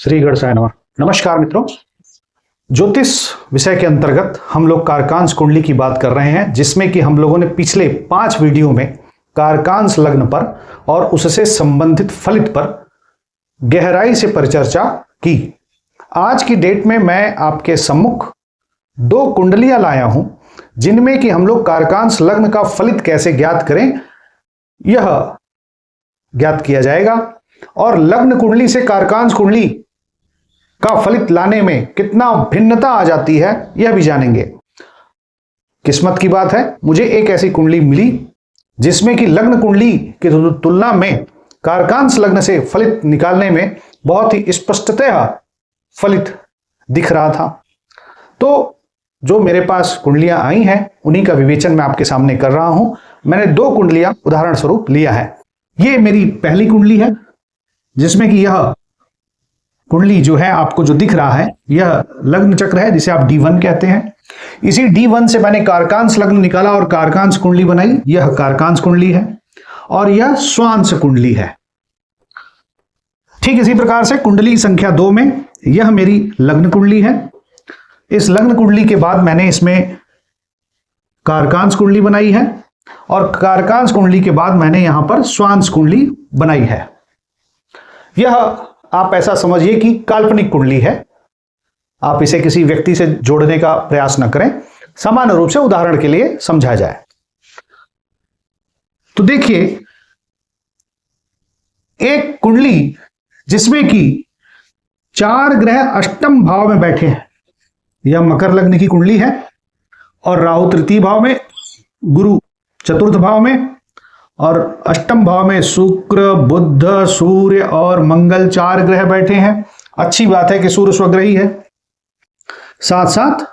श्री गणेशाय नमः। नमस्कार मित्रों, ज्योतिष विषय के अंतर्गत हम लोग कारकांश कुंडली की बात कर रहे हैं, जिसमें कि हम लोगों ने पिछले 5 वीडियो में कारकांश लग्न पर और उससे संबंधित फलित पर गहराई से परिचर्चा की। आज की डेट में मैं आपके सम्मुख 2 कुंडलियां लाया हूं, जिनमें कि हम लोग कारकांश लग्न का फलित कैसे ज्ञात करें यह ज्ञात किया जाएगा, और लग्न कुंडली से कारकांश कुंडली का फलित लाने में कितना भिन्नता आ जाती है यह भी जानेंगे। किस्मत की बात है, मुझे एक ऐसी कुंडली मिली जिसमें कि लग्न कुंडली की तुलना में कारकांश लग्न से फलित निकालने में बहुत ही स्पष्टतः फलित दिख रहा था। तो जो मेरे पास कुंडलियां आई हैं उन्हीं का विवेचन मैं आपके सामने कर रहा हूं। मैंने 2 कुंडलियां उदाहरण स्वरूप लिया है। ये मेरी पहली कुंडली है, जिसमें कि यह कुंडली जो है आपको जो दिख रहा है यह लग्न चक्र है, जिसे आप D1 कहते हैं। इसी D1 से मैंने कारकांश लग्न निकाला और कारकांश कुंडली बनाई। यह कारकांश कुंडली है और यह स्वांश कुंडली है। ठीक इसी प्रकार से कुंडली संख्या 2 में यह मेरी लग्न कुंडली है। इस लग्न कुंडली के बाद मैंने इसमें कारकांश कुंडली बनाई है और कारकांश कुंडली के बाद मैंने यहां पर स्वांश कुंडली बनाई है। यह आप ऐसा समझिए कि काल्पनिक कुंडली है। आप इसे किसी व्यक्ति से जोड़ने का प्रयास न करें, सामान्य रूप से उदाहरण के लिए समझा जाए। तो देखिए, एक कुंडली जिसमें कि 4 ग्रह अष्टम भाव में बैठे हैं, यह मकर लग्न की कुंडली है, और राहु तृतीय भाव में, गुरु चतुर्थ भाव में, और अष्टम भाव में शुक्र, बुध, सूर्य और मंगल 4 ग्रह बैठे हैं। अच्छी बात है कि सूर्य स्वग्रही है। साथ साथ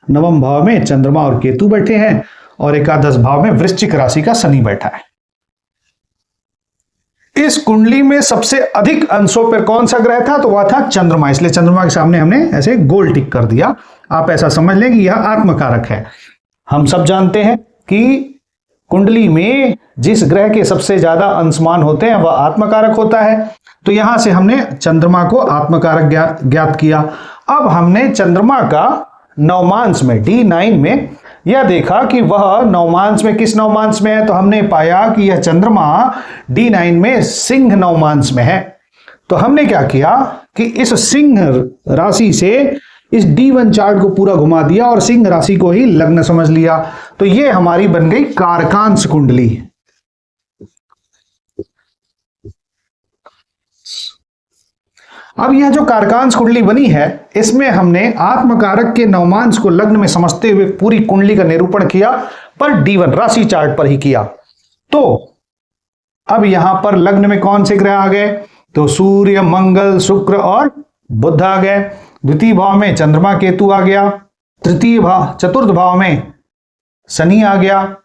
नवम भाव में चंद्रमा और केतु बैठे हैं, और एकादश भाव में वृश्चिक राशि का शनि बैठा है। इस कुंडली में सबसे अधिक अंशों पर कौन सा ग्रह था? तो वह था चंद्रमा। इसलिए चंद्रमा के सामने हमने ऐसे गोल टिक कर दिया। आप ऐसा समझ लें कि यह आत्मकारक है। हम सब जानते हैं कि कुंडली में जिस ग्रह के सबसे ज्यादा अंशमान होते हैं वह आत्मकारक होता है। तो यहां से हमने चंद्रमा को आत्मकारक ज्ञात किया। अब हमने चंद्रमा का नवमांश में D9 में यह देखा कि वह नवमांश में किस नवमांश में है। तो हमने पाया कि यह चंद्रमा D9 में सिंह नवमांश में है। तो हमने क्या किया कि इस सिंह राशि से इस D1 चार्ट को पूरा घुमा दिया और सिंह राशि को ही लग्न समझ लिया। तो ये हमारी बन गई कारकांश कुंडली। अब यह जो कारकांश कुंडली बनी है, इसमें हमने आत्मकारक के नवमांश को लग्न में समझते हुए पूरी कुंडली का निरूपण किया, पर D1 राशि चार्ट पर ही किया। तो अब यहां पर लग्न में कौन से ग्रह आ गए? तो सूर्य, मंगल, शुक्र और बुध आ गए। द्वितीय भाव में चंद्रमा केतु आ गया, चतुर्थ भाव में शनि आ गया,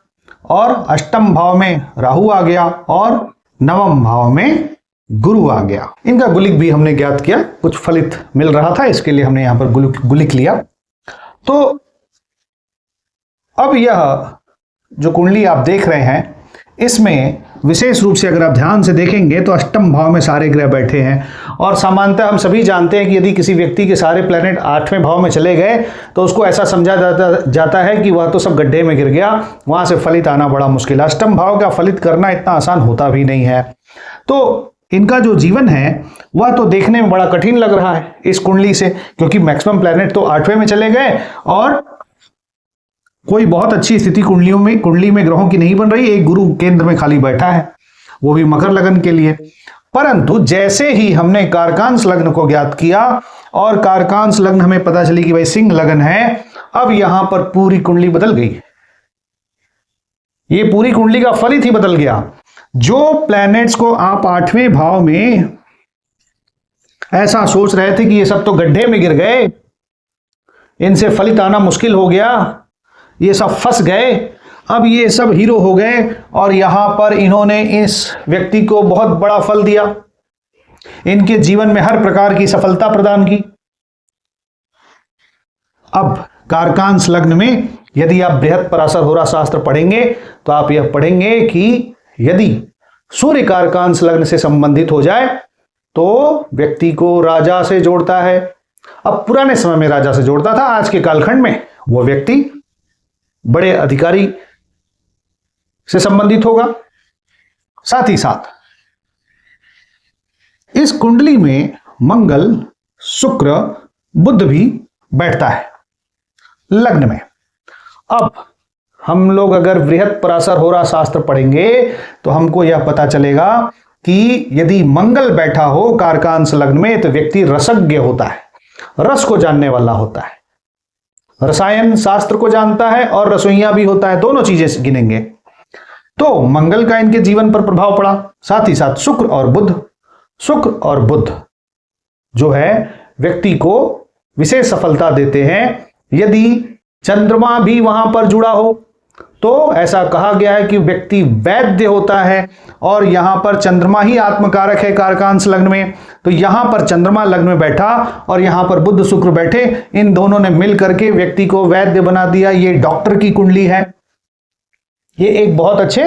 और अष्टम भाव में राहु आ गया, और नवम भाव में गुरु आ गया। इनका गुलिक भी हमने ज्ञात किया। कुछ फलित मिल रहा था, इसके लिए हमने यहां पर गुलिक लिया। तो अब यह जो कुंडली आप देख रहे हैं, इसमें विशेष रूप से अगर आप ध्यान से देखेंगे तो अष्टम भाव में सारे ग्रह बैठे हैं। और सामान्यतः हम सभी जानते हैं कि यदि किसी व्यक्ति के सारे प्लैनेट 8वें भाव में चले गए तो उसको ऐसा समझा जाता है कि वह तो सब गड्ढे में गिर गया, वहां से फलित आना बड़ा मुश्किल है। अष्टम भाव का फलित करना इतना आसान होता भी नहीं है। तो इनका जो जीवन है वह तो देखने में बड़ा कठिन लग रहा है इस कुंडली से, क्योंकि मैक्सिमम प्लैनेट तो 8वें में चले गए और कोई बहुत अच्छी स्थिति कुंडली में ग्रहों की नहीं बन रही। एक गुरु केंद्र में खाली बैठा है, वो भी मकर लग्न के लिए। परंतु जैसे ही हमने कारकांश लग्न को ज्ञात किया और कारकांश लग्न हमें पता चली कि भाई सिंह लग्न है, अब यहां पर पूरी कुंडली बदल गई। ये पूरी कुंडली का फलित ही बदल गया। जो प्लैनेट्स को आप 8वें भाव में ऐसा सोच रहे थे कि ये सब तो गड्ढे में गिर गए, इनसे फलित आना मुश्किल हो गया, ये सब फंस गए, अब ये सब हीरो हो गए, और यहां पर इन्होंने इस व्यक्ति को बहुत बड़ा फल दिया, इनके जीवन में हर प्रकार की सफलता प्रदान की। अब कारकांश लग्न में यदि आप बृहत पराशर होरा शास्त्र पढ़ेंगे तो आप यह पढ़ेंगे कि यदि सूर्य कारकांश लग्न से संबंधित हो जाए तो व्यक्ति को राजा से जोड़ता है। अब पुराने समय में राजा से जोड़ता था, आज के कालखंड में वो व्यक्ति बड़े अधिकारी से संबंधित होगा। साथ ही साथ इस कुंडली में मंगल, शुक्र, बुध भी बैठता है लग्न में। अब हम लोग अगर बृहत पराशर होरा शास्त्र पढ़ेंगे तो हमको यह पता चलेगा कि यदि मंगल बैठा हो कारकांश लग्न में तो व्यक्ति रसज्ञ होता है, रस को जानने वाला होता है, रसायन शास्त्र को जानता है और रसोइया भी होता है, दोनों चीजें गिनेंगे। तो मंगल का इनके जीवन पर प्रभाव पड़ा। साथ ही साथ शुक्र और बुध जो है व्यक्ति को विशेष सफलता देते हैं। यदि चंद्रमा भी वहां पर जुड़ा हो तो ऐसा कहा गया है कि व्यक्ति वैद्य होता है, और यहां पर चंद्रमा ही आत्मकारक है कारकांश लग्न में। तो यहां पर चंद्रमा लग्न में बैठा और यहां पर बुध शुक्र बैठे, इन दोनों ने मिल करके व्यक्ति को वैद्य बना दिया। ये डॉक्टर की कुंडली है, ये एक बहुत अच्छे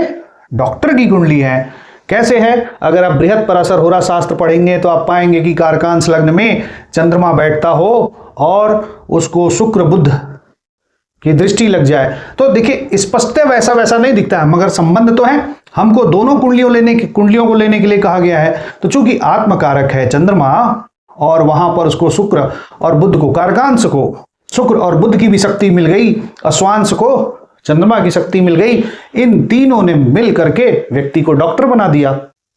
डॉक्टर की कुंडली है। कैसे है? अगर आप बृहत पराशर होरा शास्त्र पढ़ेंगे तो आप पाएंगे कि कारकांश लग्न में चंद्रमा बैठता हो और उसको शुक्र बुध की दृष्टि लग जाए तो देखिए स्पष्ट वैसा नहीं दिखता है, मगर संबंध तो है। हमको दोनों कुंडलियों को लेने के लिए कहा गया है। तो चूंकि आत्मकारक है चंद्रमा और वहां पर उसको शुक्र और बुध को, कारकांश को शुक्र और बुध की भी शक्ति मिल गई, अश्वांश को चंद्रमा की शक्ति मिल गई, इन तीनों ने मिल करके व्यक्ति को डॉक्टर बना दिया।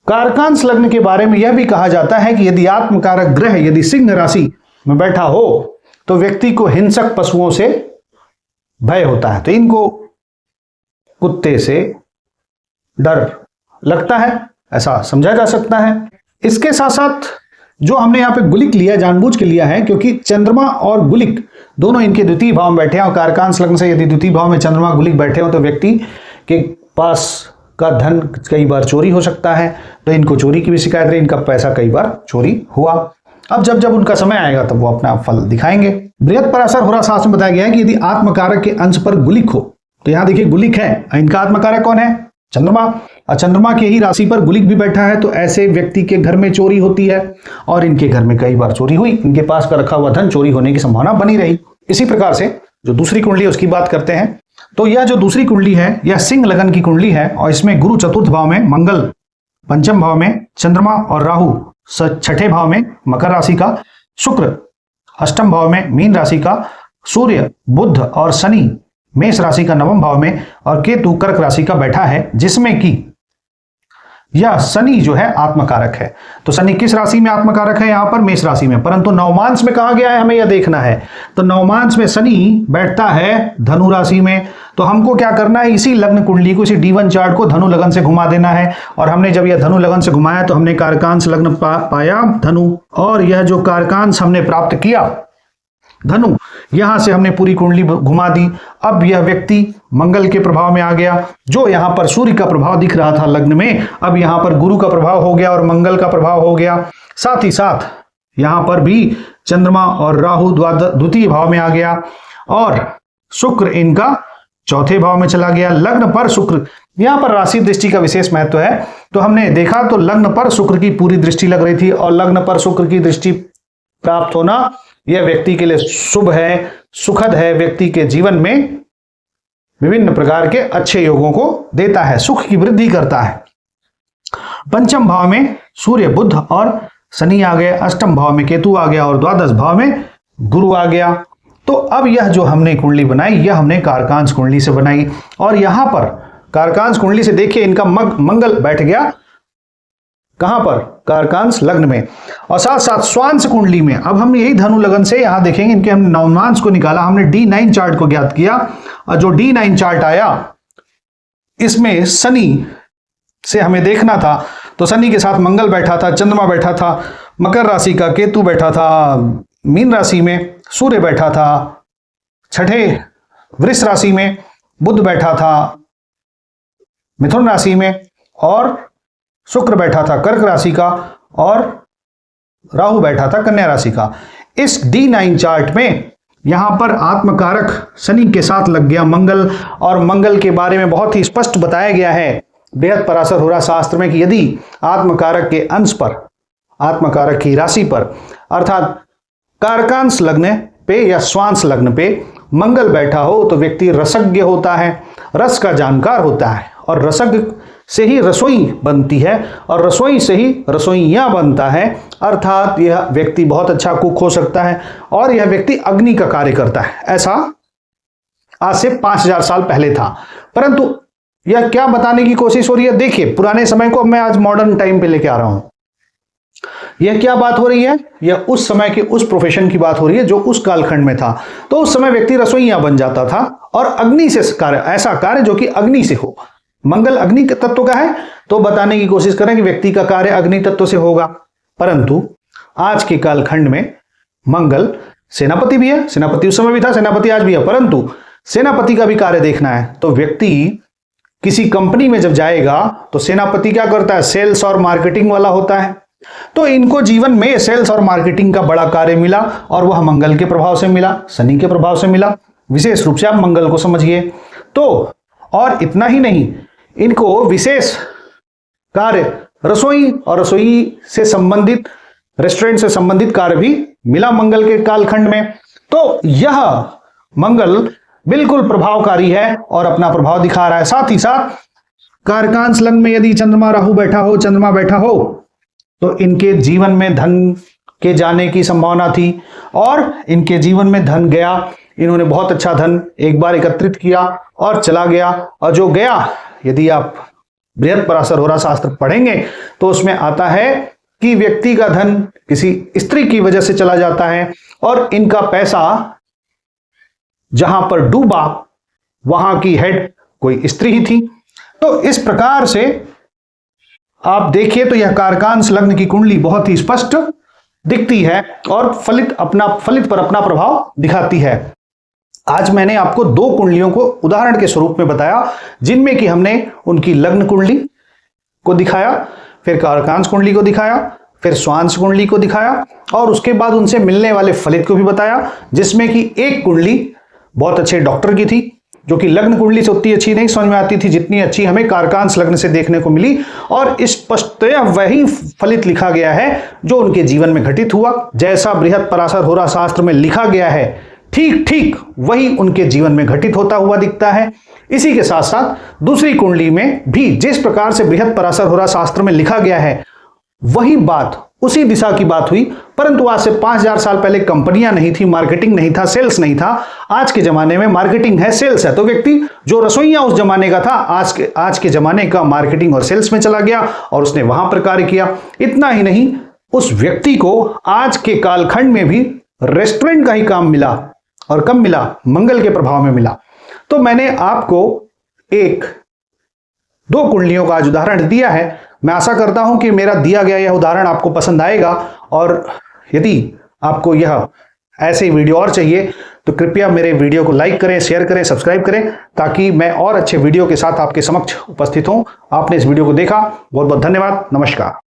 कारकांश लग्न के बारे में यह भी कहा जाता है कि यदि आत्मकारक ग्रह यदि सिंह राशि में बैठा हो तो व्यक्ति को हिंसक पशुओं से भय होता है। तो इनको कुत्ते से डर लगता है, ऐसा समझा जा सकता है। इसके साथ साथ जो हमने यहां पे गुलिक लिया, जानबूझ के लिया है क्योंकि चंद्रमा और गुलिक दोनों इनके द्वितीय भाव में बैठे हैं, और कारकांश लग्न से यदि द्वितीय भाव में चंद्रमा गुलिक बैठे हो तो व्यक्ति के पास का धन कई बार चोरी हो सकता है। तो इनको चोरी की भी शिकायत रही, इनका पैसा कई बार चोरी हुआ। अब जब उनका समय आएगा तब वो अपना फल दिखाएंगे। बृहत पराशर होरा शास्त्र में बताया गया है कि यदि आत्मकारक के अंश पर गुलिक हो, तो यहां देखिए गुलिक है, इनका आत्मकारक कौन है? चंद्रमा। और चंद्रमा के ही राशि पर गुलिक भी बैठा है, तो ऐसे व्यक्ति के घर में चोरी होती है और इनके घर में कई बार चोरी हुई, इनके पास का रखा हुआ धन चोरी होने की संभावना बनी रही। इसी प्रकार से जो दूसरी कुंडली है उसकी बात करते हैं। तो यह जो दूसरी कुंडली है यह सिंह लगन की कुंडली है, और इसमें गुरु चतुर्थ भाव में, मंगल पंचम भाव में, चंद्रमा और राहु छठे भाव में मकर राशि का, शुक्र अष्टम भाव में मीन राशि का, सूर्य बुध और शनि मेष राशि का नवम भाव में, और केतु कर्क राशि का बैठा है, जिसमें कि यह शनि जो है आत्मकारक है। तो शनि किस राशि में आत्मकारक है? यहां पर मेष राशि में, परंतु नवमांश में कहा गया है, हमें यह देखना है। तो नवमांश में शनि बैठता है धनु राशि में। तो हमको क्या करना है? इसी लग्न कुंडली को, इसी D1 चार्ट को धनु लगन से घुमा देना है। और हमने जब यह धनु लगन से घुमाया तो हमने कारकांश लग्न पाया धनु, और यह जो कारकांश हमने प्राप्त किया धनु, यहां से हमने पूरी कुंडली घुमा दी। अब यह व्यक्ति मंगल के प्रभाव में आ गया। जो यहां पर सूर्य का प्रभाव दिख रहा था लग्न में, अब यहां पर गुरु का प्रभाव हो गया और मंगल का प्रभाव हो गया। साथ ही साथ यहां पर भी चंद्रमा और राहु द्वितीय भाव में आ गया, और शुक्र इनका चौथे भाव में चला गया। लग्न पर शुक्र, यहां पर राशि दृष्टि का विशेष महत्व है। तो हमने देखा तो लग्न पर शुक्र की पूरी दृष्टि लग रही थी, और लग्न पर शुक्र की दृष्टि प्राप्त होना यह व्यक्ति के लिए शुभ है, सुखद है, व्यक्ति के जीवन में विभिन्न प्रकार के अच्छे योगों को देता है, सुख की वृद्धि करता है। पंचम भाव में सूर्य बुध और शनि आ गए, अष्टम भाव में केतु आ गया, और द्वादश भाव में गुरु आ गया। तो अब यह जो हमने कुंडली बनाई यह हमने कारकांश कुंडली से बनाई, और यहां पर कारकांश कुंडली से देखिए इनका मंगल बैठ गया कहां पर? कारकांश लग्न में। और साथ साथ स्वांश कुंडली में अब हम यही धनु लगन से यहां देखेंगे, इनके हमने नवमांश को निकाला, हमने D9 चार्ट को ज्ञात किया, और जो D9 चार्ट आया इसमें शनि से हमें देखना था। तो शनि के साथ मंगल बैठा था, चंद्रमा बैठा था मकर राशि का, केतु बैठा था मीन राशि में, सूर्य बैठा था छठे वृष राशि में, बुध बैठा था मिथुन राशि में, और शुक्र बैठा था कर्क राशि का, और राहु बैठा था कन्या राशि का। इस D9 चार्ट में यहां पर आत्मकारक शनि के साथ लग गया मंगल, और मंगल के बारे में बहुत ही स्पष्ट बताया गया है बृहत पराशर होरा शास्त्र में कि यदि आत्मकारक के अंश पर आत्मकारक की राशि पर अर्थात कारकांश लग्न पे या स्वांश लग्न पे मंगल बैठा हो तो व्यक्ति रसज्ञ होता है, रस का जानकार होता है, और रसज्ञ से ही रसोई बनती है और रसोई से ही रसोइया बनता है। अर्थात यह व्यक्ति बहुत अच्छा कुक हो सकता है और यह व्यक्ति अग्नि का कार्य करता है। ऐसा आज से 5000 साल पहले था, परंतु यह क्या बताने की कोशिश हो रही है, देखिए पुराने समय को मैं आज मॉडर्न टाइम पे लेके आ रहा हूं। यह क्या बात हो रही है, यह उस समय के उस प्रोफेशन की बात हो रही है जो उस कालखंड में था। तो उस समय व्यक्ति रसोइया बन जाता था और अग्नि से कार्य, ऐसा कार्य जो कि अग्नि से हो। मंगल अग्नि तत्व का है तो बताने की कोशिश करें कि व्यक्ति का कार्य अग्नि तत्व से होगा। परंतु आज के कालखंड में मंगल सेनापति भी है, सेनापति उस समय भी था, सेनापति आज भी है, परंतु सेनापति का भी कार्य देखना है तो व्यक्ति किसी कंपनी में जब जाएगा तो सेनापति क्या करता है, सेल्स और मार्केटिंग वाला होता है। तो इनको जीवन में सेल्स और मार्केटिंग का बड़ा कार्य मिला और वह मंगल के प्रभाव से मिला, शनि के प्रभाव से मिला। विशेष रूप से आप मंगल को समझिए। तो और इतना ही नहीं, इनको विशेष कार्य रसोई और रसोई से संबंधित, रेस्टोरेंट से संबंधित कार्य भी मिला मंगल के कालखंड में। तो यह मंगल बिल्कुल प्रभावकारी है और अपना प्रभाव दिखा रहा है। साथ ही साथ कारकांश लग्न में यदि चंद्रमा राहु बैठा हो, चंद्रमा बैठा हो तो इनके जीवन में धन के जाने की संभावना थी और इनके जीवन में धन गया। इन्होंने बहुत अच्छा धन एक बार एकत्रित किया और चला गया, और जो गया, यदि आप बृहत्पराशर होरा शास्त्र पढ़ेंगे तो उसमें आता है कि व्यक्ति का धन किसी स्त्री की वजह से चला जाता है और इनका पैसा जहां पर डूबा वहां की हेड कोई स्त्री ही थी। तो इस प्रकार से आप देखिए तो यह कारकांश लग्न की कुंडली बहुत ही स्पष्ट दिखती है और फलित पर अपना प्रभाव दिखाती है। आज मैंने आपको 2 कुंडलियों को उदाहरण के स्वरूप में बताया, जिनमें कि हमने उनकी लग्न कुंडली को दिखाया, फिर कारकांश कुंडली को दिखाया, फिर स्वांश कुंडली को दिखाया और उसके बाद उनसे मिलने वाले फलित को भी बताया, जिसमें कि एक कुंडली बहुत अच्छे डॉक्टर की थी जो कि लग्न कुंडली से उतनी अच्छी नहीं समझ में आती थी जितनी अच्छी हमें कारकांश लग्न से देखने को मिली, और स्पष्टतया वही फलित लिखा गया है जो उनके जीवन में घटित हुआ। जैसा बृहत्पराशर होरा शास्त्र में लिखा गया है ठीक ठीक वही उनके जीवन में घटित होता हुआ दिखता है। इसी के साथ साथ दूसरी कुंडली में भी जिस प्रकार से बृहत्पराशर होरा शास्त्र में लिखा गया है वही बात, उसी दिशा की बात हुई, परंतु आज से 5000 साल पहले कंपनियां नहीं थी, मार्केटिंग नहीं था, सेल्स नहीं था। आज के जमाने में मार्केटिंग है, सेल्स है। तो व्यक्ति जो रसोइया उस जमाने का था आज के जमाने का मार्केटिंग और सेल्स में चला गया और उसने वहां पर कार्य किया। इतना ही नहीं, उस व्यक्ति को आज के कालखंड में भी रेस्टोरेंट का ही काम मिला, और कब मिला, मंगल के प्रभाव में मिला। तो मैंने आपको 1-2 कुंडलियों का आज उदाहरण दिया है। मैं आशा करता हूं कि मेरा दिया गया यह उदाहरण आपको पसंद आएगा, और यदि आपको यह ऐसे वीडियो और चाहिए तो कृपया मेरे वीडियो को लाइक करें, शेयर करें, सब्सक्राइब करें, ताकि मैं और अच्छे वीडियो के साथ आपके समक्ष उपस्थित हूं। आपने इस वीडियो को देखा, बहुत बहुत धन्यवाद। नमस्कार।